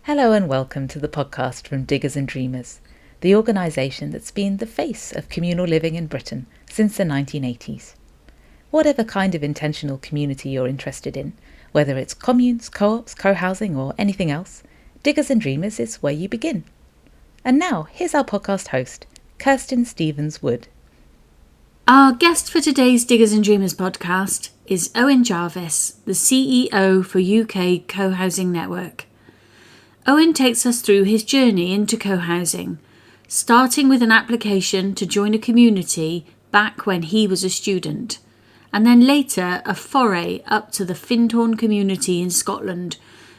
Hello and welcome to the podcast from Diggers and Dreamers, the organisation that's been the face of communal living in Britain since the 1980s. Whatever kind of intentional community you're interested in, whether it's communes, co-ops, co-housing or anything else, Diggers and Dreamers is where you begin. And now, here's our podcast host, Kirsten Stevens-Wood. Our guest for today's Diggers and Dreamers podcast is Owen Jarvis, the CEO for UK Cohousing Network. Owen takes us through his journey into co-housing, starting with an application to join a community back when he was a student, and then later a foray up to the Findhorn community in Scotland,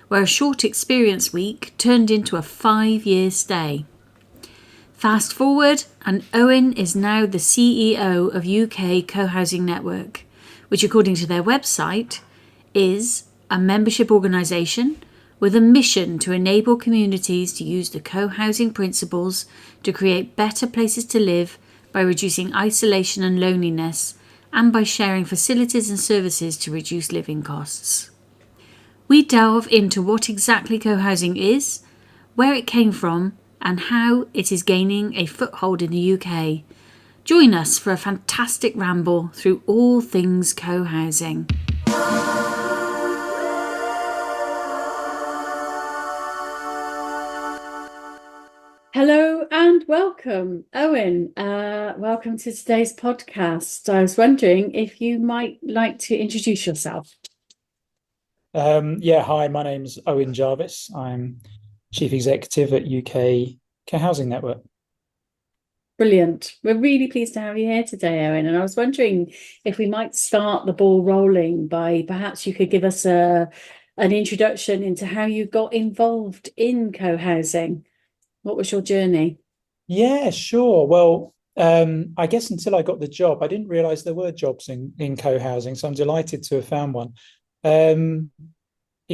where a short experience week turned into a 5-year stay. Fast forward, and Owen is now the CEO of UK Cohousing Network, which according to their website is a membership organisation with a mission to enable communities to use the co-housing principles to create better places to live by reducing isolation and loneliness, and by sharing facilities and services to reduce living costs. We delve into what exactly co-housing is, where it came from, and how it is gaining a foothold in the UK. Join us for a fantastic ramble through all things co-housing. Hello and welcome, Owen. Welcome to today's podcast. I was wondering if you might like to introduce yourself. Hi, my name's Owen Jarvis. I'm Chief Executive at UK Cohousing Network. Brilliant. We're really pleased to have you here today, Owen. And I was wondering if we might start the ball rolling by perhaps you could give us an introduction into how you got involved in co-housing. What was your journey? Yeah, sure. Well, I guess until I got the job, I didn't realize there were jobs in co-housing, so I'm delighted to have found one. In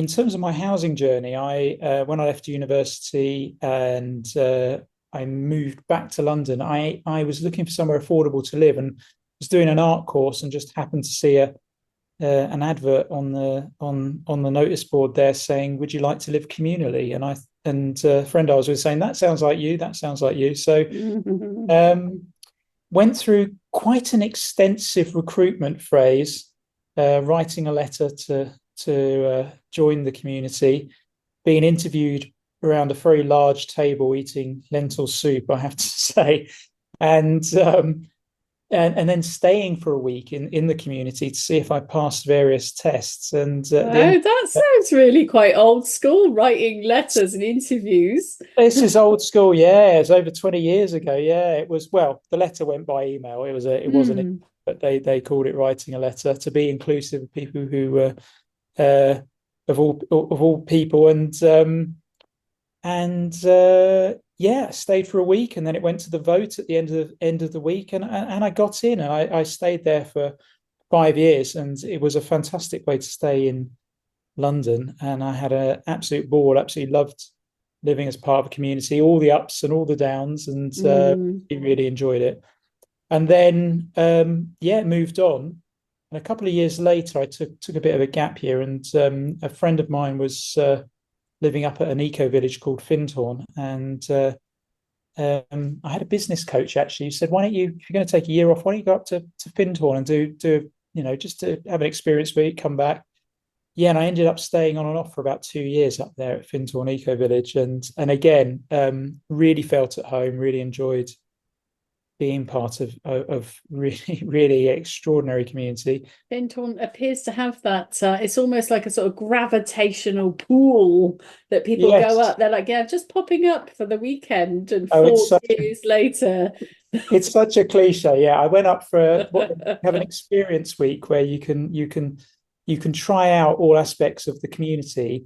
terms of my housing journey, when I left university and I moved back to London, I was looking for somewhere affordable to live and was doing an art course and just happened to see an advert on the notice board there saying, "Would you like to live communally?" And a friend I was with saying, "That sounds like you. That sounds like you." So went through quite an extensive recruitment phase, writing a letter to join the community, being interviewed around a very large table, eating lentil soup, I have to say, and then staying for a week in the community to see if I passed various tests. And that sounds really quite old school, writing letters and interviews. This is old school, yeah. It's over 20 years ago. Yeah, it was. Well, the letter went by email. It wasn't, but they called it writing a letter to be inclusive of people who were of all people, I stayed for a week, and then it went to the vote at the end of the week, and I got in, and I stayed there for 5 years, and it was a fantastic way to stay in London, and I had an absolute ball. Absolutely loved living as part of a community, all the ups and all the downs, and really enjoyed it. And then moved on. And a couple of years later, I took a bit of a gap year, and a friend of mine was living up at an eco village called Findhorn, and I had a business coach actually who said, "Why don't you, if you're going to take a year off, why don't you go up to Findhorn and do just to have an experience week, come back." Yeah, and I ended up staying on and off for about 2 years up there at Findhorn Eco Village, and again, really felt at home, really enjoyed being part of really extraordinary community. Findhorn appears to have that. It's almost like a sort of gravitational pool that people go up. They're like, yeah, just popping up for the weekend, and 4 years later. It's such a cliche. Yeah, I went up for have an experience week where you can try out all aspects of the community,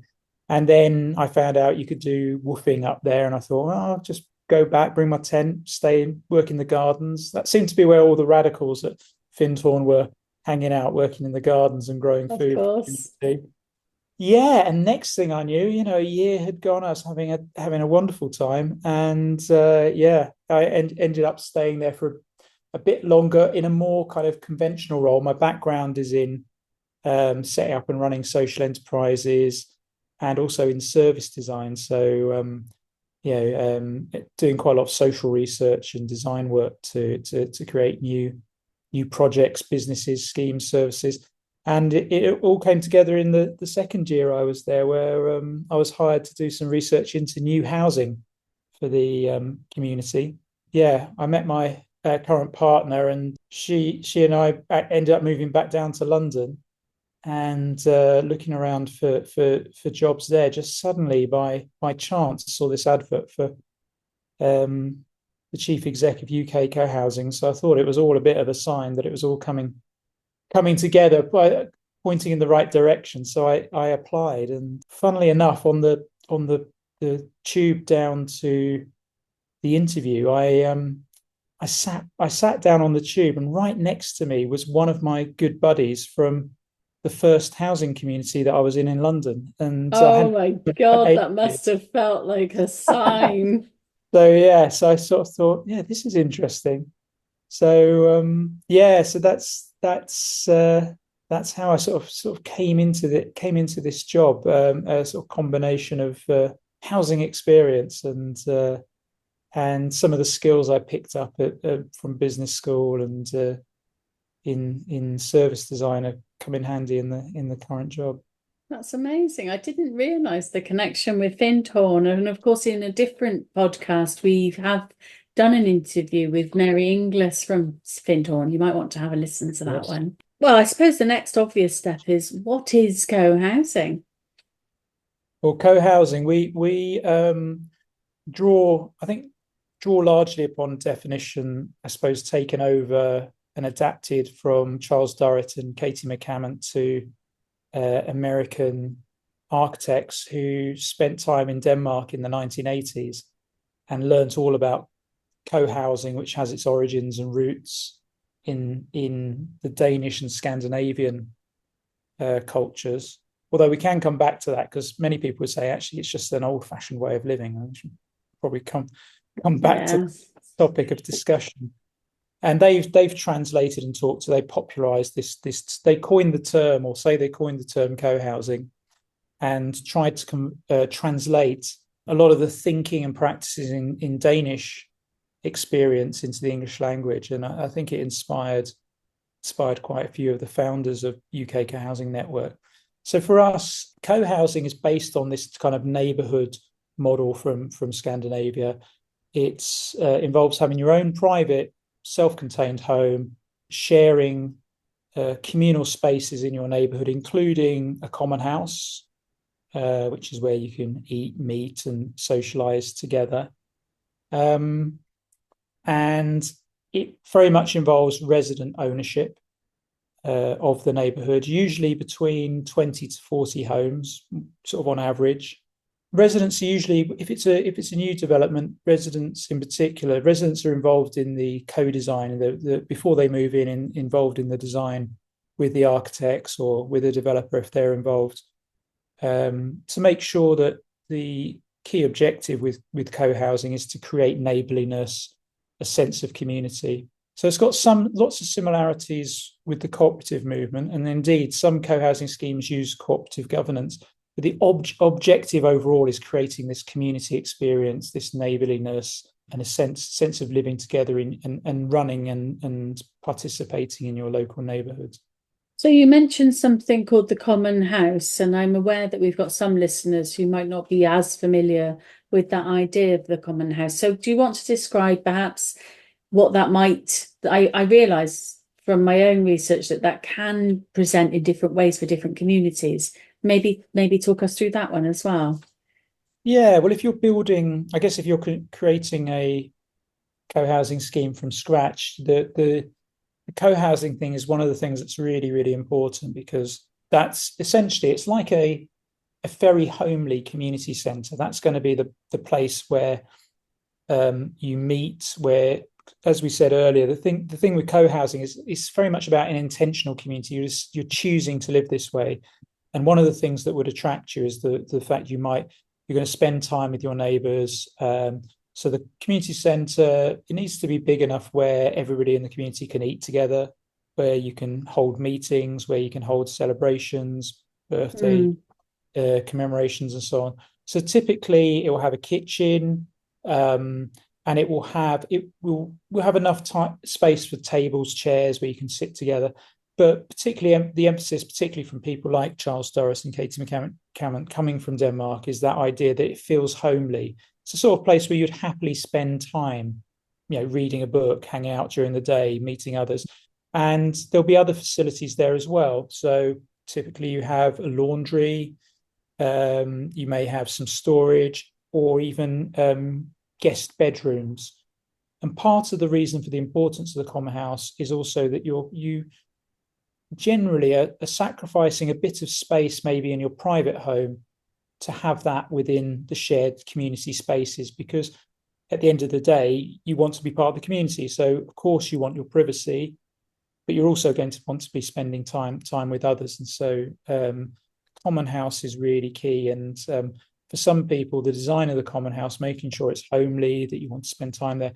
and then I found out you could do woofing up there, and I thought, well, I'll just go back, bring my tent, stay, work in the gardens. That seemed to be where all the radicals at Findhorn were hanging out, working in the gardens and growing food. Of course. Yeah, and next thing I knew, a year had gone. I was having a wonderful time, and I ended up staying there for a bit longer in a more kind of conventional role. My background is in setting up and running social enterprises, and also in service design. So doing quite a lot of social research and design work to create new projects, businesses, schemes, services. And it all came together in the second year I was there, where I was hired to do some research into new housing for the community. Yeah, I met my current partner, and she and I ended up moving back down to London and looking around for jobs there. Just suddenly, by chance, saw this advert for the chief exec of UK Cohousing. So I thought it was all a bit of a sign that it was all coming together, by pointing in the right direction. So I applied, and funnily enough, on the tube down to the interview, I sat down on the tube, and right next to me was one of my good buddies from the first housing community that I was in London, and I Oh had my for God, that 8 years. must have felt like a sign. So yeah, so I sort of thought, yeah, this is interesting. So so that's how I sort of came into this job, a sort of combination of housing experience and some of the skills I picked up from business school and in service design have come in handy in the current job. That's amazing. I didn't realize the connection with Findhorn. And of course, in a different podcast, we have done an interview with Mary Inglis from Findhorn. You might want to have a listen to that Yes. one. Well, I suppose the next obvious step is, what is co-housing? Well, co-housing, we draw, I think, draw largely upon definition, I suppose, taken over and adapted from Charles Durrett and Katie McCammont to American architects who spent time in Denmark in the 1980s and learnt all about co-housing, which has its origins and roots in the Danish and Scandinavian cultures. Although we can come back to that, because many people would say actually it's just an old-fashioned way of living. And we should probably come back to the topic of discussion. And they've translated and talked, so they popularized this. They coined the term, or say they coined the term, co-housing, and tried to translate a lot of the thinking and practices in Danish experience into the English language. And I think it inspired quite a few of the founders of UK Cohousing Network. So for us, co-housing is based on this kind of neighborhood model from Scandinavia. It involves having your own private, self-contained home, sharing communal spaces in your neighborhood, including a common house, which is where you can eat, meet, and socialize together. And it very much involves resident ownership of the neighborhood, usually between 20 to 40 homes, sort of on average. Residents are usually, if it's a new development, residents are involved in the co-design, and before they move involved in the design with the architects or with a developer if they're involved, to make sure that the key objective with co-housing is to create neighborliness, a sense of community. So it's got lots of similarities with the cooperative movement, and indeed some co-housing schemes use cooperative governance. But the objective overall is creating this community experience, this neighborliness, and a sense of living together and running and participating in your local neighborhoods. So you mentioned something called the common house, and I'm aware that we've got some listeners who might not be as familiar with that idea of the common house. So do you want to describe perhaps what that might? I realise from my own research that can present in different ways for different communities. Maybe talk us through that one as well. Yeah, well, if you're building, I guess if you're creating a co-housing scheme from scratch, the co-housing thing is one of the things that's really, really important, because that's essentially, it's like a very homely community centre. That's going to be the place where you meet, where, as we said earlier, the thing with co-housing is very much about an intentional community. You're choosing to live this way. And one of the things that would attract you is the fact you're going to spend time with your neighbours. So the community centre, it needs to be big enough where everybody in the community can eat together, where you can hold meetings, where you can hold celebrations, birthday commemorations and so on. So typically, it will have a kitchen, and will have enough space for tables, chairs where you can sit together. But particularly, the emphasis, particularly from people like Charles Doris and Katie McCammon coming from Denmark, is that idea that it feels homely. It's a sort of place where you'd happily spend time, reading a book, hanging out during the day, meeting others. And there'll be other facilities there as well. So typically, you have a laundry, you may have some storage, or even guest bedrooms. And part of the reason for the importance of the common house is also that you generally are sacrificing a bit of space, maybe in your private home, to have that within the shared community spaces, because at the end of the day, you want to be part of the community. So of course you want your privacy, but you're also going to want to be spending time with others. And so common house is really key. And for some people, the design of the common house, making sure it's homely, that you want to spend time there,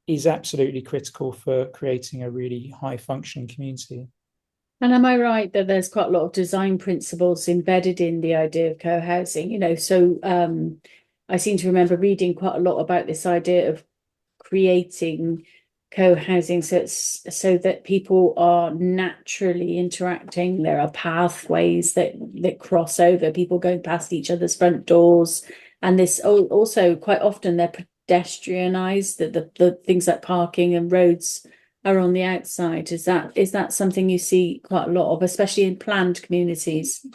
is absolutely critical for creating a really high functioning community. And am I right that there's quite a lot of design principles embedded in the idea of co-housing? So I seem to remember reading quite a lot about this idea of creating co-housing so that people are naturally interacting. There are pathways that cross over, people going past each other's front doors. And this also quite often they're pedestrianized, that the things like parking and roads are on the outside. Is that something you see quite a lot of, especially in planned communities?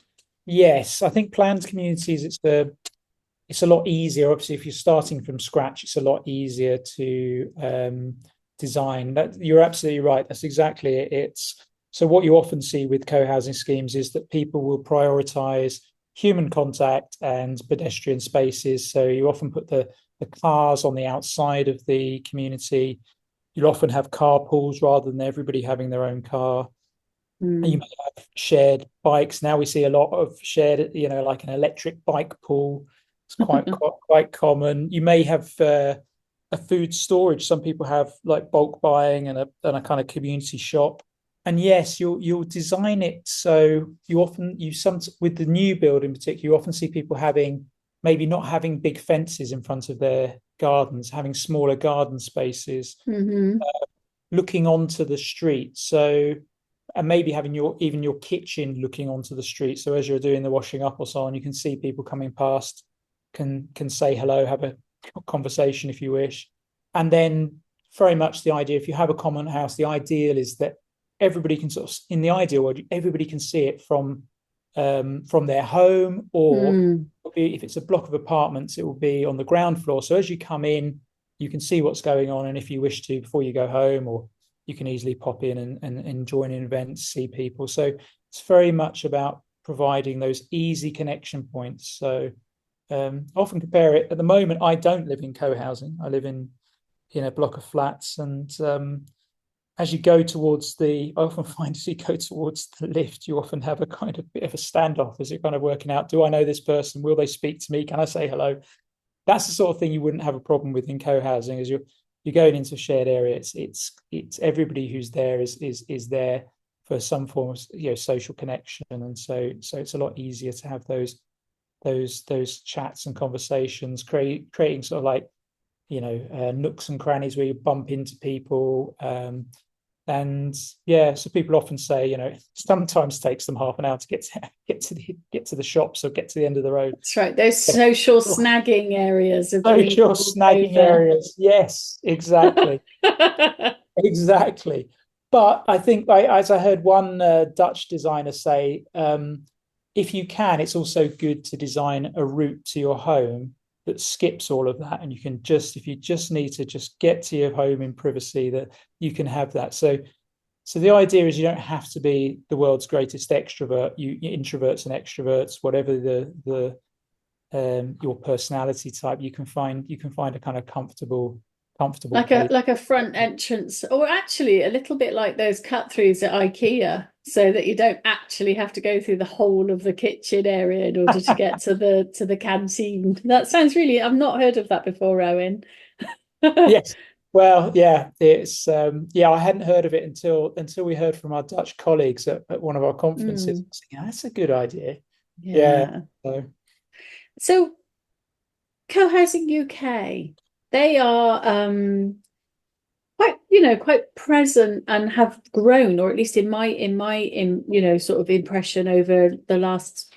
Yes, I think planned communities, it's a lot easier. Obviously, if you're starting from scratch, it's a lot easier to design. That you're absolutely right. That's exactly it. So what you often see with co-housing schemes is that people will prioritize human contact and pedestrian spaces. So you often put the cars on the outside of the community. You'll often have carpools rather than everybody having their own car. You may have shared bikes. Now we see a lot of shared, like an electric bike pool. It's quite common. You may have a food storage. Some people have like bulk buying and a kind of community shop. And yes, you'll design it so with the new build in particular, you often see people maybe not having big fences in front of their gardens, having smaller garden spaces, looking onto the street. So, and maybe having even your kitchen looking onto the street. So as you're doing the washing up or so on, you can see people coming past, can say hello, have a conversation if you wish. And then very much the idea, if you have a common house, the ideal is that everybody can in the ideal world, everybody can see it from their home, or if it's a block of apartments, it will be on the ground floor. So as you come in, you can see what's going on. And if you wish to, before you go home, or you can easily pop in and join in events, see people. So it's very much about providing those easy connection points. So I often compare it. At the moment, I don't live in co-housing. I live in a block of flats. And as you go towards I often find as you go towards the lift, you often have a kind of bit of a standoff as you're kind of working out, do I know this person? Will they speak to me? Can I say hello? That's the sort of thing you wouldn't have a problem with in co-housing. As you're going into a shared area, it's everybody who's there is there for some form of social connection, and so it's a lot easier to have those chats and conversations, creating sort of like nooks and crannies where you bump into people. And yeah, so people often say, sometimes takes them half an hour to get to the shops or get to the end of the road. That's right. Those social snagging areas. Social snagging areas. Yes, exactly. Exactly. But I think, as I heard one Dutch designer say, if you can, it's also good to design a route to your home that skips all of that, and if you just need to just get to your home in privacy, that you can have that. So the idea is you don't have to be the world's greatest extrovert. You introverts and extroverts, whatever your personality type, you can find a kind of comfortable like a front entrance, or actually a little bit like those cut-throughs at IKEA, so that you don't actually have to go through the whole of the kitchen area in order to get to the canteen. That sounds really, I've not heard of that before, Owen. Yes. Well, yeah, it's I hadn't heard of it until we heard from our Dutch colleagues at one of our conferences. That's a good idea. Yeah. Yeah. So So Co-Housing UK, they are quite, quite present and have grown, or at least in sort of impression over the last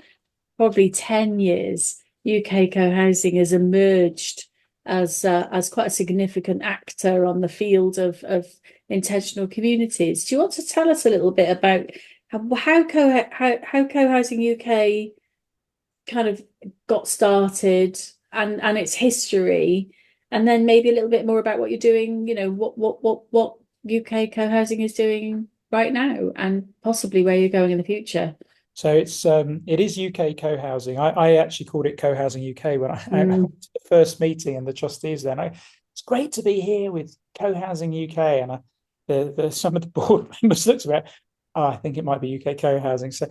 probably 10 years, UK co-housing has emerged as quite a significant actor on the field of intentional communities. Do you want to tell us a little bit about how co-housing UK kind of got started and its history, and then maybe a little bit more about what you're doing, what UK co-housing is doing right now and possibly where you're going in the future. it is UK co-housing. I actually called it Co-housing UK when I Mm, went to the first meeting and the trustees then. It's great to be here with Co-housing UK. And some of the board members looked at it. Oh, I think it might be UK co-housing. So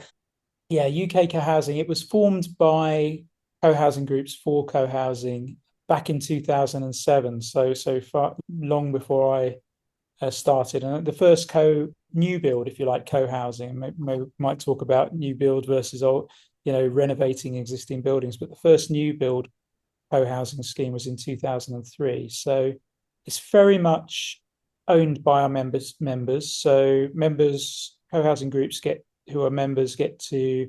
yeah, UK co-housing. It was formed by co-housing groups for co-housing back in 2007. So far long before I started. And the first new build, if you like, co-housing, might talk about new build versus old, renovating existing buildings. But the first new build co-housing scheme was in 2003. So it's very much owned by our members. So members, co-housing groups who are members get to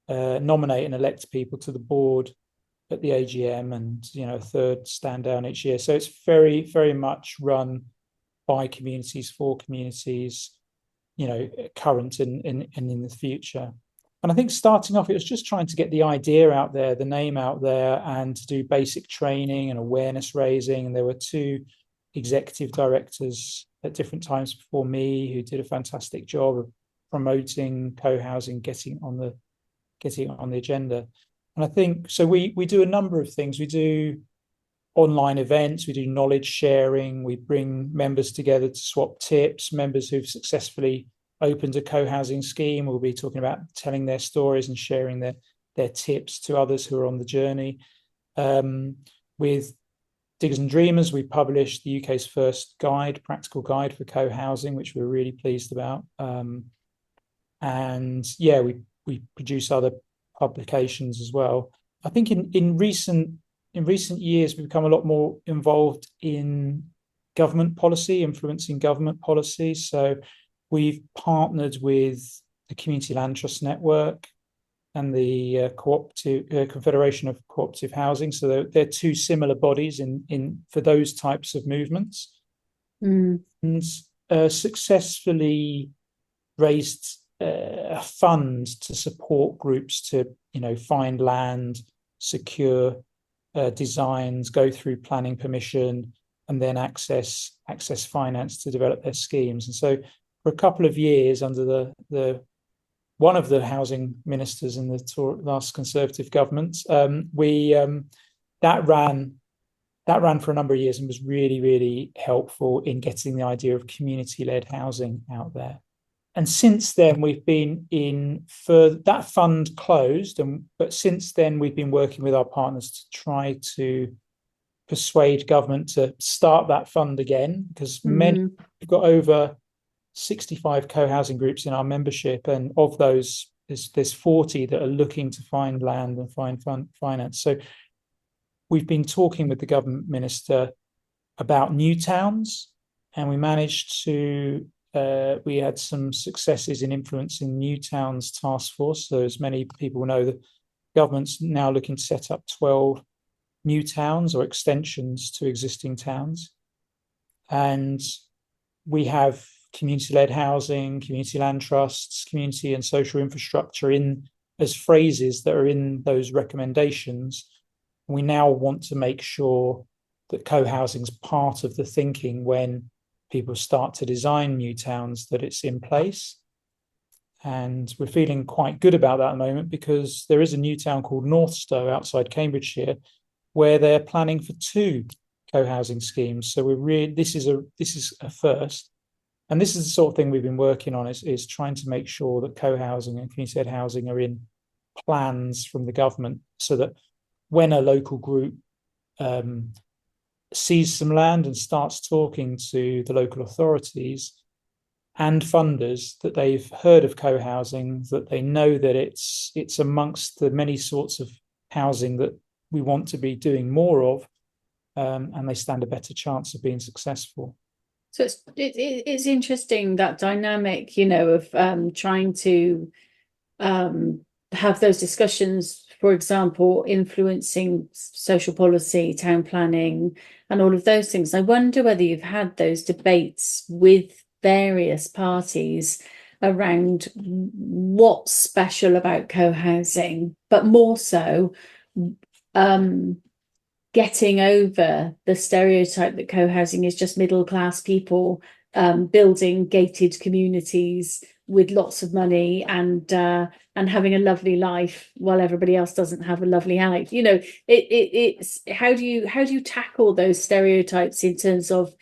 nominate and elect people to the board at the AGM, and a third stand down each year. So it's very, very much run by communities for communities, current and in the future. And I think starting off, it was just trying to get the idea out there, the name out there, and to do basic training and awareness raising. And there were two executive directors at different times before me who did a fantastic job of promoting co-housing, getting on the agenda. And I think so. We do a number of things. We do online events, we do knowledge sharing, we bring members together to swap tips. Members who've successfully opened a co-housing scheme will be talking about telling their stories and sharing their tips to others who are on the journey. With Diggers and Dreamers, we published the UK's first practical guide for co-housing, which we're really pleased about. And yeah, we produce other publications as well. I think in recent years, we've become a lot more involved in government policy, influencing government policy. So we've partnered with the Community Land Trust Network and the Confederation of Cooperative Housing. So they're two similar bodies in for those types of movements, mm, and successfully raised a fund to support groups to find land, secure designs, go through planning permission, and then access finance to develop their schemes. And so for a couple of years under the one of the housing ministers in the last Conservative government, that ran for a number of years and was really, really helpful in getting the idea of community-led housing out there. And since then, we've been that fund closed, but since then we've been working with our partners to try to persuade government to start that fund again, because we've got over 65 co-housing groups in our membership, and of those, there's 40 that are looking to find land and find finance. So we've been talking with the government minister about new towns, and we managed to we had some successes in influencing New Towns Task Force. So as many people know, the government's now looking to set up 12 new towns or extensions to existing towns. And we have community-led housing, community land trusts, community and social infrastructure as phrases that are in those recommendations. We now want to make sure that co-housing is part of the thinking when people start to design new towns, that it's in place. And we're feeling quite good about that at the moment, because there is a new town called Northstowe outside Cambridgeshire where they're planning for 2 co-housing schemes. So this is a first. And this is the sort of thing we've been working on, is trying to make sure that co-housing and community-led housing are in plans from the government, so that when a local group sees some land and starts talking to the local authorities, and funders that they've heard of co-housing, that they know that it's amongst the many sorts of housing that we want to be doing more of, and they stand a better chance of being successful. So it's interesting, that dynamic, of trying to have those discussions, for example, influencing social policy, town planning, and all of those things. I wonder whether you've had those debates with various parties around what's special about co-housing, but more so getting over the stereotype that co-housing is just middle class people building gated communities with lots of money and having a lovely life while everybody else doesn't have a lovely life. It's how do you tackle those stereotypes in terms of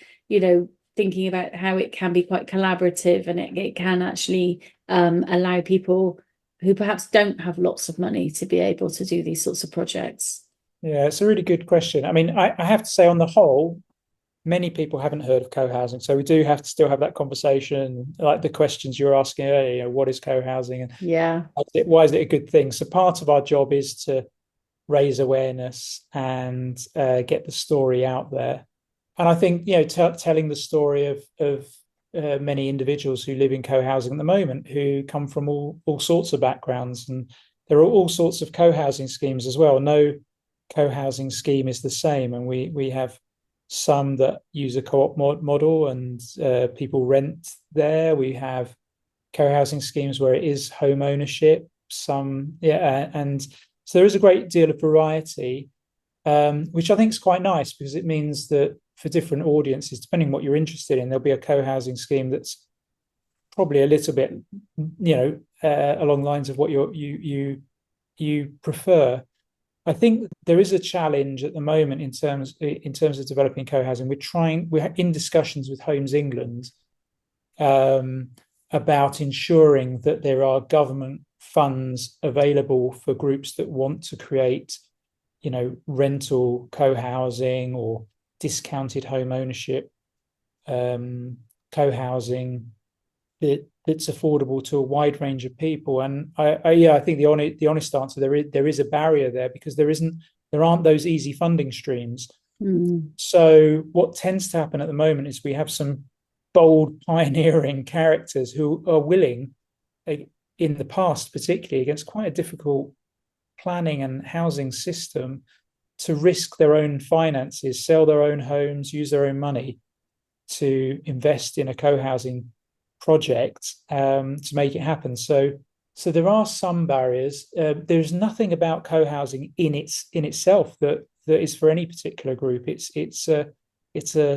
thinking about how it can be quite collaborative, and it can actually allow people who perhaps don't have lots of money to be able to do these sorts of projects. Yeah, it's a really good question. I mean, I have to say, on the whole, many people haven't heard of co-housing, so we do have to still have that conversation, like the questions you were asking earlier. What is co-housing, and Yeah. why is it a good thing? So part of our job is to raise awareness and get the story out there. And I think telling the story of many individuals who live in co-housing at the moment, who come from all sorts of backgrounds, and there are all sorts of co-housing schemes as well. No co-housing scheme is the same, and we have some that use a co-op model, and people rent there. We have co-housing schemes where it is home ownership. And so there is a great deal of variety, which I think is quite nice, because it means that for different audiences, depending on what you're interested in, there'll be a co-housing scheme that's probably a little bit, along the lines of what you prefer. I think there is a challenge at the moment in terms of developing co-housing. We're in discussions with Homes England about ensuring that there are government funds available for groups that want to create, rental co-housing or discounted home ownership co-housing that's affordable to a wide range of people. And I think the honest answer, there is a barrier there, because there aren't those easy funding streams. So what tends to happen at the moment is we have some bold pioneering characters who are willing, in the past particularly, against quite a difficult planning and housing system, to risk their own finances, sell their own homes, use their own money to invest in a co-housing project, to make it happen. So there are some barriers. There's nothing about co-housing in itself that is for any particular group. It's a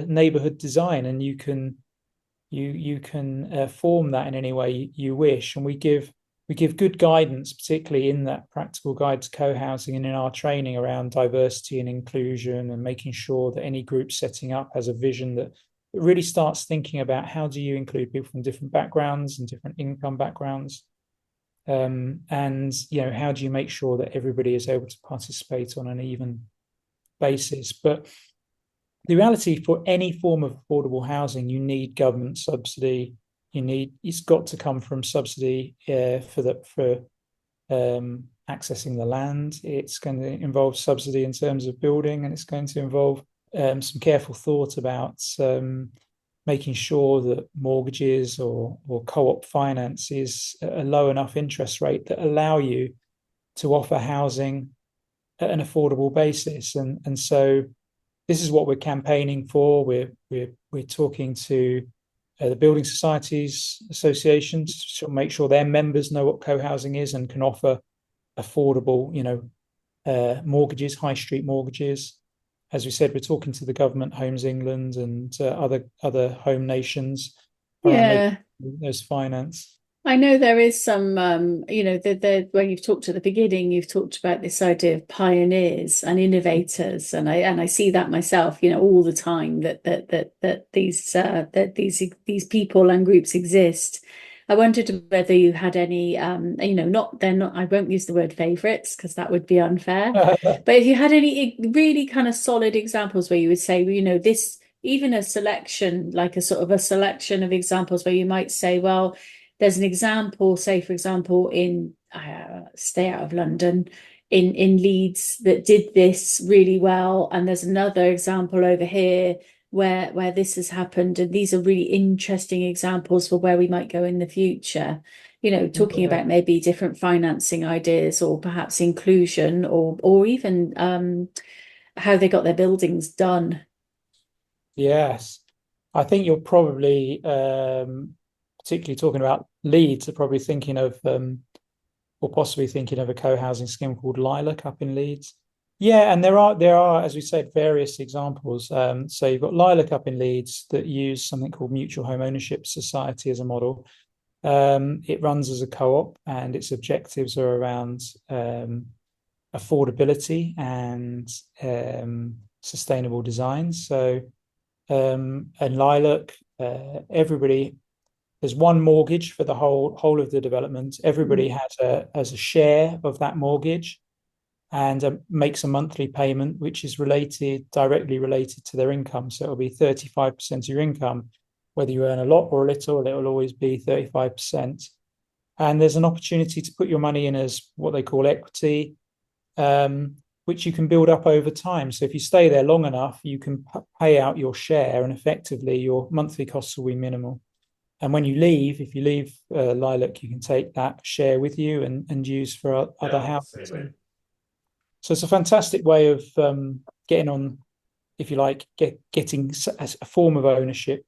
neighborhood design, and you can form that in any way you wish. And we give good guidance, particularly in that practical guide to co-housing and in our training around diversity and inclusion, and making sure that any group setting up has a vision that really starts thinking about how do you include people from different backgrounds and different income backgrounds, and how do you make sure that everybody is able to participate on an even basis. But the reality, for any form of affordable housing, you need government subsidy. It's got to come from subsidy for accessing the land. It's going to involve subsidy in terms of building, and it's going to involve some careful thought about making sure that mortgages or co-op finance is a low enough interest rate that allow you to offer housing at an affordable basis. And so this is what we're campaigning for. We're talking to the Building Societies Associations to make sure their members know what co-housing is and can offer affordable, mortgages, high street mortgages. As we said, we're talking to the government, Homes England, and other home nations around making those finance. I know there is some, where you've talked at the beginning, you've talked about this idea of pioneers and innovators, and I see that myself, all the time, that these people and groups exist. I wondered whether you had any, they're not. I won't use the word favourites because that would be unfair. But if you had any really kind of solid examples where you would say, even a selection, like a sort of a selection of examples where you might say, well, there's an example, say, for example, in stay out of London, in Leeds that did this really well, and there's another example over here where this has happened, and these are really interesting examples for where we might go in the future. Talking about maybe different financing ideas, or perhaps inclusion, or even how they got their buildings done. Yes. I think you're probably, particularly talking about Leeds, are probably thinking of, or possibly thinking of a co-housing scheme called Lilac up in Leeds. Yeah, and there are, as we said, various examples. So you've got Lilac up in Leeds that use something called Mutual Home Ownership Society as a model. It runs as a co-op, and its objectives are around affordability and sustainable design. So, and Lilac, everybody, there's one mortgage for the whole of the development. Everybody has a share of that mortgage, and makes a monthly payment, which is directly related to their income. So it'll be 35% of your income, whether you earn a lot or a little, it will always be 35%. And there's an opportunity to put your money in as what they call equity, which you can build up over time. So if you stay there long enough, you can pay out your share, and effectively your monthly costs will be minimal. And when you leave, if you leave Lilac, you can take that share with you and use for other houses. So it's a fantastic way of getting on, if you like, getting a form of ownership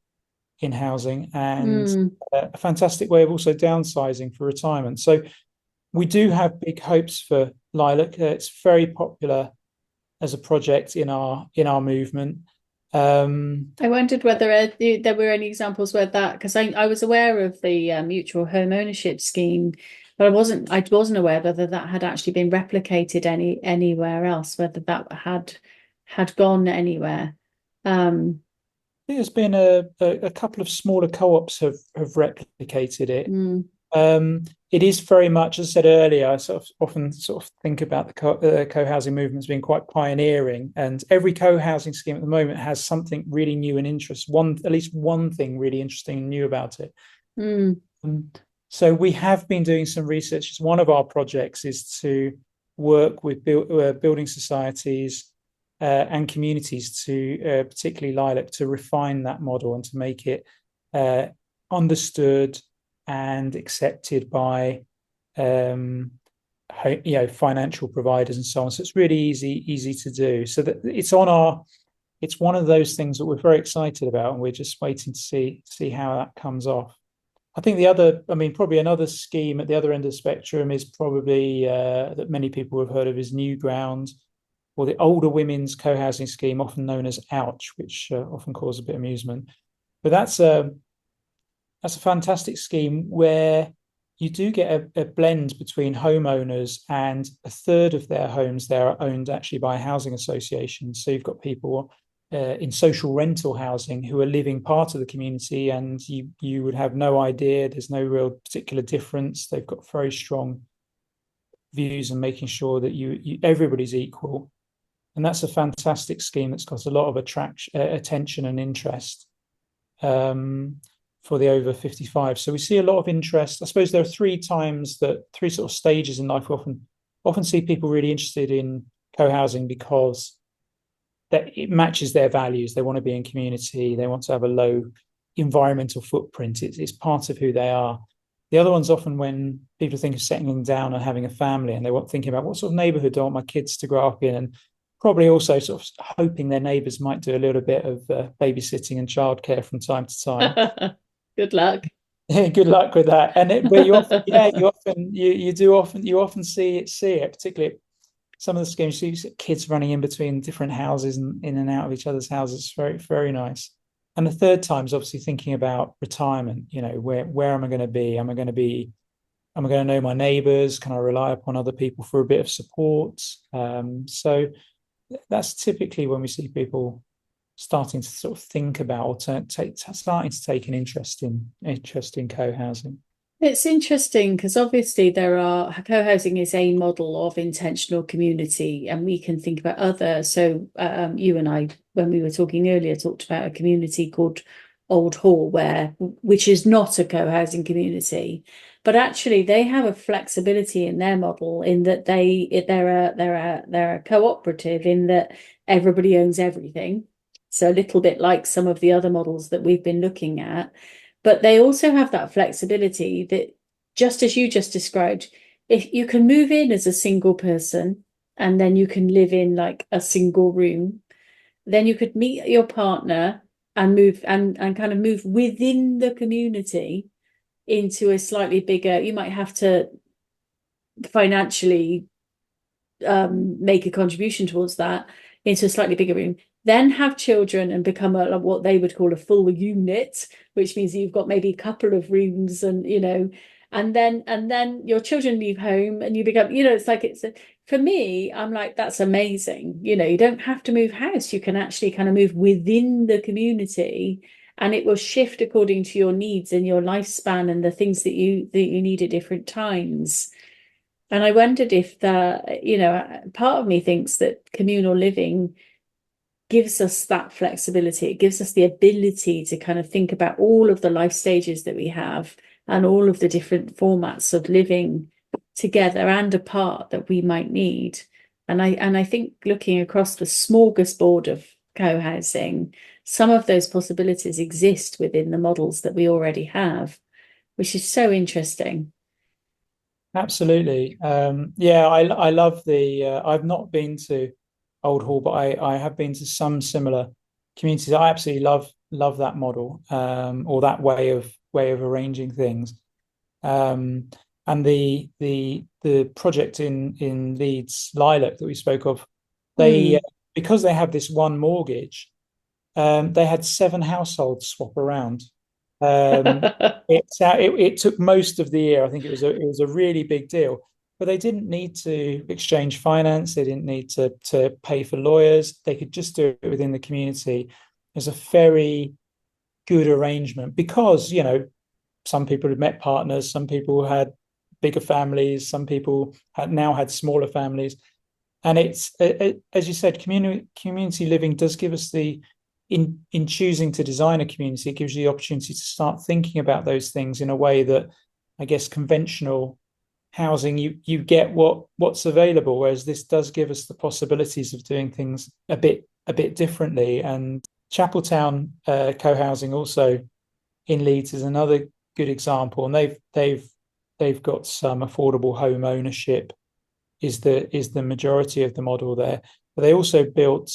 in housing, and a fantastic way of also downsizing for retirement. So we do have big hopes for Lilac. It's very popular as a project in our movement. I wondered whether there were any examples where that, because I was aware of the mutual home ownership scheme, but I wasn't aware whether that had actually been replicated anywhere else, whether that had gone anywhere. There's been a couple of smaller co-ops have replicated it. It is very much, as I said earlier, I often think about the co-housing movement as being quite pioneering, and every co-housing scheme at the moment has something really new and interesting. At least one thing really interesting and new about it. So we have been doing some research. One of our projects is to work with building societies and communities, to particularly Lilac, to refine that model and to make it understood and accepted by financial providers and so on. So it's really easy to do. So that it's one of those things that we're very excited about, and we're just waiting to see how that comes off. I think probably another scheme at the other end of the spectrum is probably that many people have heard of, is New Ground, or the Older Women's Co-housing Scheme, often known as OUCH, which often causes a bit of amusement. But that's a fantastic scheme where you do get a blend between homeowners, and a third of their homes there are owned actually by housing associations. So you've got people in social rental housing who are living part of the community, and you would have no idea. There's no real particular difference. They've got very strong views and making sure that everybody's equal. And that's a fantastic scheme that's got a lot of attention and interest for the over 55. So we see a lot of interest. I suppose there are three sort of stages in life. We often see people really interested in co-housing because that it matches their values. They want to be in community. They want to have a low environmental footprint. It's part of who they are. The other one's often when people think of settling down and having a family, and they want thinking about what sort of neighborhood do I want my kids to grow up in, and probably also sort of hoping their neighbours might do a little bit of babysitting and childcare from time to time. Good luck. Yeah, good luck with that. But you often see it, particularly some of the schemes. You see kids running in between different houses and in and out of each other's houses. It's very, very nice. And the third time is obviously thinking about retirement. Where am I going to be? Am I going to know my neighbours? Can I rely upon other people for a bit of support? So that's typically when we see people starting to sort of think about, starting to take an interest in co-housing. It's interesting because obviously there are co-housing is a model of intentional community, and we can think about other. So you and I, when we were talking earlier, talked about a community called Old Hall, which is not a co-housing community, but actually they have a flexibility in their model in that they're a cooperative in that everybody owns everything. So a little bit like some of the other models that we've been looking at, but they also have that flexibility that, just as you just described, if you can move in as a single person and then you can live in like a single room, then you could meet your partner and move and kind of move within the community into a slightly bigger, you might have to financially make a contribution towards that, into a slightly bigger room, then have children and become what they would call a full unit, which means you've got maybe a couple of rooms, and and then your children leave home and you become, it's like for me, I'm like, that's amazing. You don't have to move house. You can actually kind of move within the community, and it will shift according to your needs and your lifespan and the things that you need at different times. And I wondered if part of me thinks that communal living gives us that flexibility. It gives us the ability to kind of think about all of the life stages that we have and all of the different formats of living together and apart that we might need. And I think looking across the smorgasbord of co-housing, some of those possibilities exist within the models that we already have, which is so interesting. Absolutely. Yeah, I love I've not been to Old Hall, but I have been to some similar communities. I absolutely love that model, or that way of arranging things. Um, and the project in Leeds, Lilac, that we spoke of, they Mm. because they have this one mortgage, they had seven households swap around. Um, it took most of the year. I think it was a really big deal, but they didn't need to exchange finance. They didn't need to pay for lawyers. They could just do it within the community. It's a very good arrangement because, some people had met partners, some people had bigger families, some people had smaller families, and as you said, community living does give us in choosing to design a community, it gives you the opportunity to start thinking about those things in a way that, I guess, conventional housing, you get what's available, whereas this does give us the possibilities of doing things a bit differently. And Chapeltown co-housing also in Leeds is another good example, and they've got some affordable home ownership is the majority of the model there. But they also built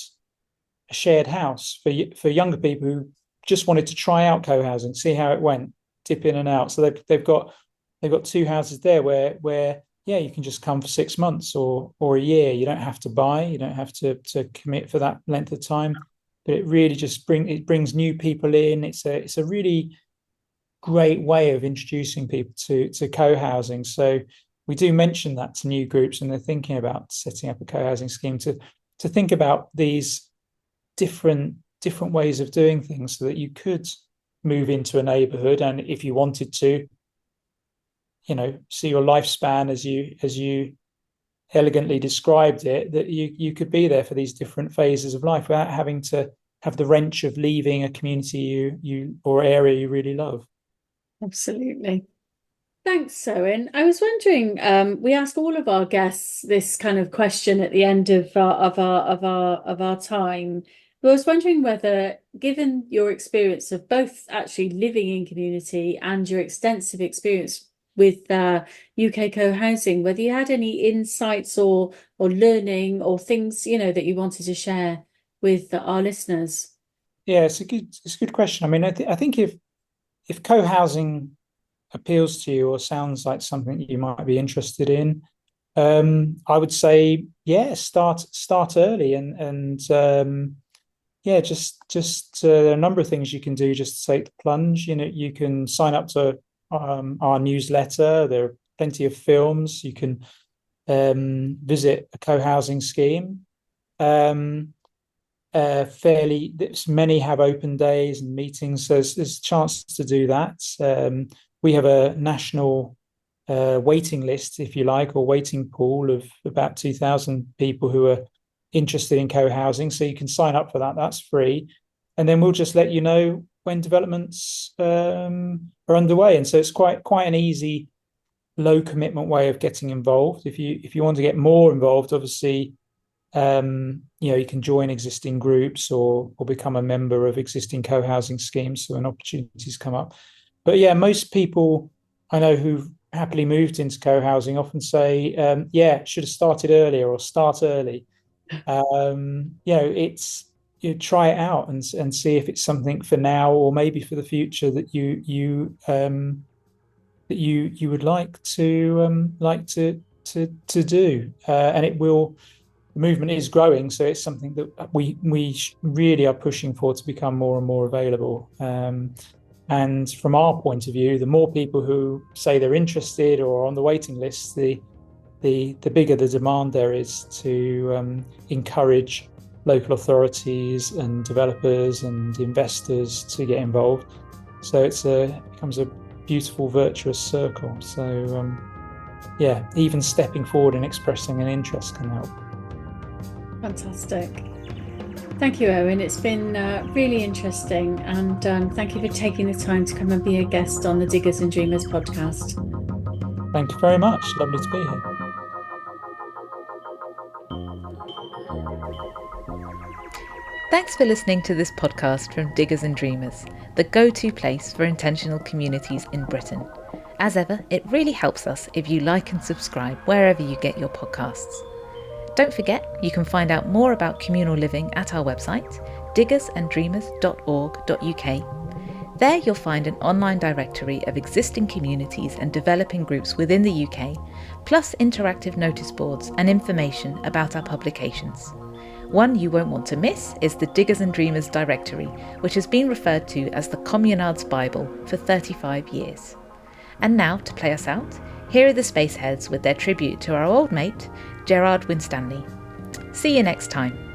a shared house for younger people who just wanted to try out co-housing, see how it went, dip in and out. So they've got two houses there where yeah, you can just come for 6 months or a year. You don't have to buy, you don't have to commit for that length of time. But it really just brings new people in. It's a really great way of introducing people to co-housing. So we do mention that to new groups, and they're thinking about setting up a co-housing scheme to think about these different ways of doing things, so that you could move into a neighborhood, and if you wanted to, see your lifespan, as you elegantly described it, that you could be there for these different phases of life without having to have the wrench of leaving a community you or area you really love. Absolutely. Thanks, Owen. I was wondering, we ask all of our guests this kind of question at the end of our time. But I was wondering whether, given your experience of both actually living in community and your extensive experience with UK co-housing, whether you had any insights or learning or things, that you wanted to share with our listeners. Yeah, it's a good question. I mean, I think if co-housing appeals to you or sounds like something that you might be interested in, I would say, yeah, start early, and yeah, just a number of things you can do just to take the plunge. You can sign up to our newsletter. There are plenty of films. You can visit a co-housing scheme. Um, Fairly, many have open days and meetings, so there's a chance to do that. we have a national waiting list, if you like, or waiting pool of about 2,000 people who are interested in co-housing. So you can sign up for that. That's free. And then we'll just let you know when developments are underway. And so it's quite an easy, low commitment way of getting involved. If you want to get more involved, obviously, you can join existing groups or become a member of existing co-housing schemes. So when opportunities come up. But yeah, most people I know who've happily moved into co-housing often say, should have started earlier or start early. It's try it out and see if it's something for now or maybe for the future that you would like to do. And it will. The movement is growing, so it's something that we really are pushing for to become more and more available. And from our point of view, the more people who say they're interested or on the waiting list, the bigger the demand there is to encourage local authorities and developers and investors to get involved. So it becomes a beautiful, virtuous circle. So even stepping forward and expressing an interest can help. Fantastic. Thank you, Owen. It's been really interesting, and thank you for taking the time to come and be a guest on the Diggers and Dreamers podcast. Thank you very much. Lovely to be here. Thanks for listening to this podcast from Diggers and Dreamers, the go-to place for intentional communities in Britain. As ever, it really helps us if you like and subscribe wherever you get your podcasts. Don't forget, you can find out more about communal living at our website, diggersandreamers.org.uk. There you'll find an online directory of existing communities and developing groups within the UK, plus interactive notice boards and information about our publications. One you won't want to miss is the Diggers and Dreamers directory, which has been referred to as the Communard's Bible for 35 years. And now, to play us out, here are the Spaceheads with their tribute to our old mate, Gerard Winstanley. See you next time.